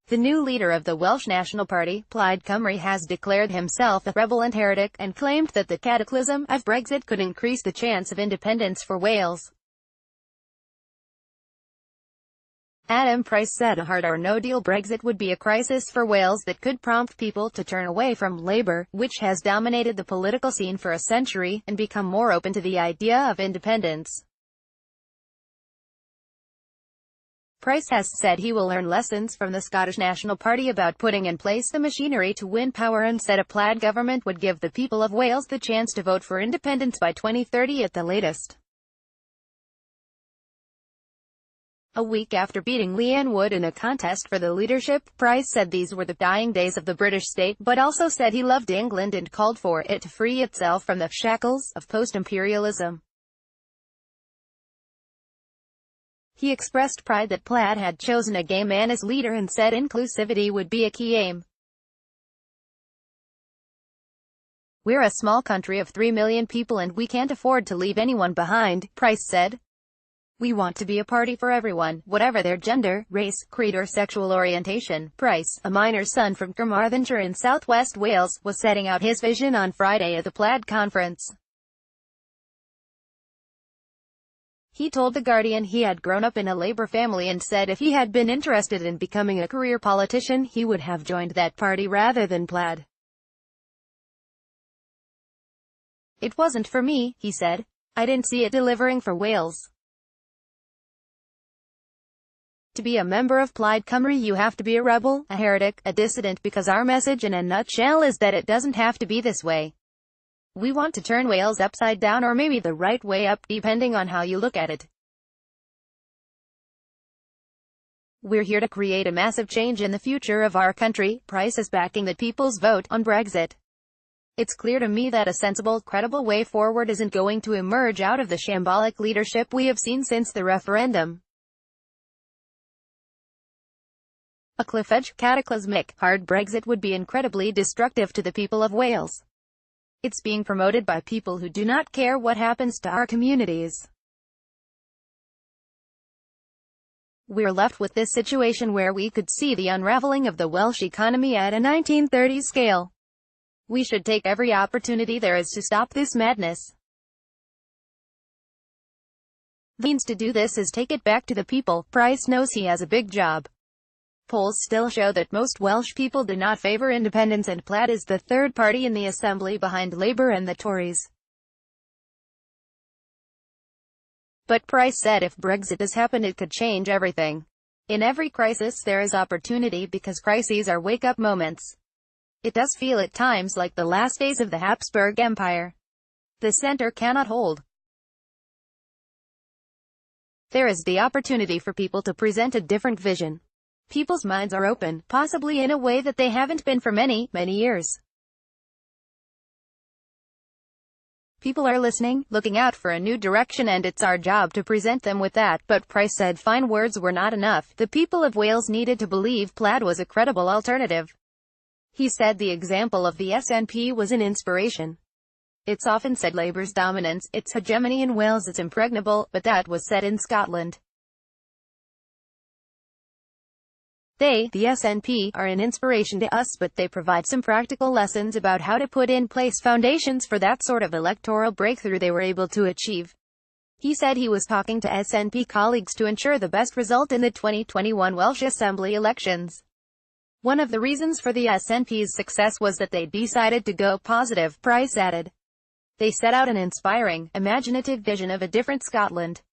The new leader of the Welsh National Party, Plaid Cymru, has declared himself a rebel and heretic, and claimed that the Cataclysm of Brexit could increase the chance of independence for Wales. Adam Price said a hard or no-deal Brexit would be a crisis for Wales that could prompt people to turn away from Labour, which has dominated the political scene for a century, and become more open to the idea of independence. Price has said he will learn lessons from the Scottish National Party about putting in place the machinery to win power, and said a Plaid government would give the people of Wales the chance to vote for independence by 2030 at the latest. A week after beating Leanne Wood in a contest for the leadership, Price said these were the dying days of the British state, but also said he loved England and called for it to free itself from the shackles of post-imperialism. He expressed pride that Plaid had chosen a gay man as leader and said inclusivity would be a key aim. "We're a small country of 3 million people and we can't afford to leave anyone behind," Price said. "We want to be a party for everyone, whatever their gender, race, creed or sexual orientation." Price, a miner's son from Carmarthenshire in southwest Wales, was setting out his vision on Friday at the Plaid conference. He told The Guardian he had grown up in a Labour family and said if he had been interested in becoming a career politician, he would have joined that party rather than Plaid. "It wasn't for me," he said. "I didn't see it delivering for Wales. To be a member of Plaid Cymru you have to be a rebel, a heretic, a dissident, because our message in a nutshell is that it doesn't have to be this way. We want to turn Wales upside down, or maybe the right way up, depending on how you look at it. We're here to create a massive change in the future of our country." Price is backing the people's vote on Brexit. "It's clear to me that a sensible, credible way forward isn't going to emerge out of the shambolic leadership we have seen since the referendum. A cliff-edge, cataclysmic, hard Brexit would be incredibly destructive to the people of Wales. It's being promoted by people who do not care what happens to our communities. We're left with this situation where we could see the unraveling of the Welsh economy at a 1930s scale. We should take every opportunity there is to stop this madness. The means to do this is take it back to the people." Price knows he has a big job. Polls still show that most Welsh people do not favour independence, and Plaid is the third party in the Assembly behind Labour and the Tories. But Price said if Brexit does happen it could change everything. "In every crisis there is opportunity, because crises are wake-up moments. It does feel at times like the last days of the Habsburg Empire. The centre cannot hold. There is the opportunity for people to present a different vision. People's minds are open, possibly in a way that they haven't been for many, many years. People are listening, looking out for a new direction, and it's our job to present them with that." But Price said fine words were not enough. The people of Wales needed to believe Plaid was a credible alternative. He said the example of the SNP was an inspiration. "It's often said Labour's dominance, its hegemony in Wales is impregnable, but that was said in Scotland. They, the SNP, are an inspiration to us, but they provide some practical lessons about how to put in place foundations for that sort of electoral breakthrough they were able to achieve." He said he was talking to SNP colleagues to ensure the best result in the 2021 Welsh Assembly elections. One of the reasons for the SNP's success was that they decided to go positive, Price added. They set out an inspiring, imaginative vision of a different Scotland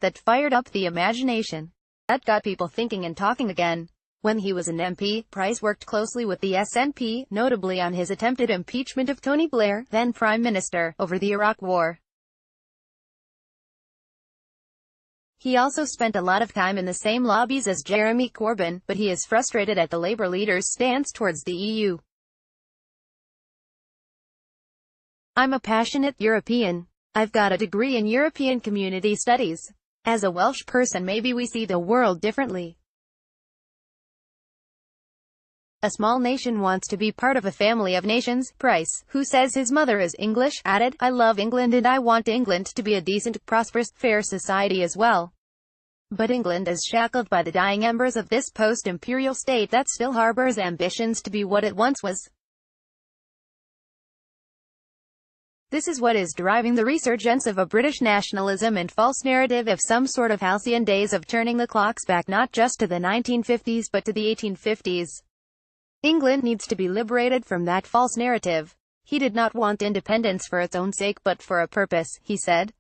that fired up the imagination. That got people thinking and talking again. When he was an MP, Price worked closely with the SNP, notably on his attempted impeachment of Tony Blair, then Prime Minister, over the Iraq War. He also spent a lot of time in the same lobbies as Jeremy Corbyn, but he is frustrated at the Labour leader's stance towards the EU. "I'm a passionate European. I've got a degree in European Community Studies. As a Welsh person maybe we see the world differently. A small nation wants to be part of a family of nations. Price, who says his mother is English, added, I love England and I want England to be a decent, prosperous, fair society as well. But England is shackled by the dying embers of this post-imperial state that still harbors ambitions to be what it once was. This is what is driving the resurgence of a British nationalism and false narrative of some sort of halcyon days of turning the clocks back not just to the 1950s but to the 1850s. England needs to be liberated from that false narrative. He did not want independence for its own sake but for a purpose, he said.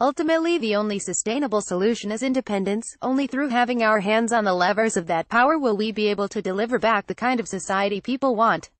Ultimately, the only sustainable solution is independence. Only through having our hands on the levers of that power will we be able to deliver back the kind of society people want.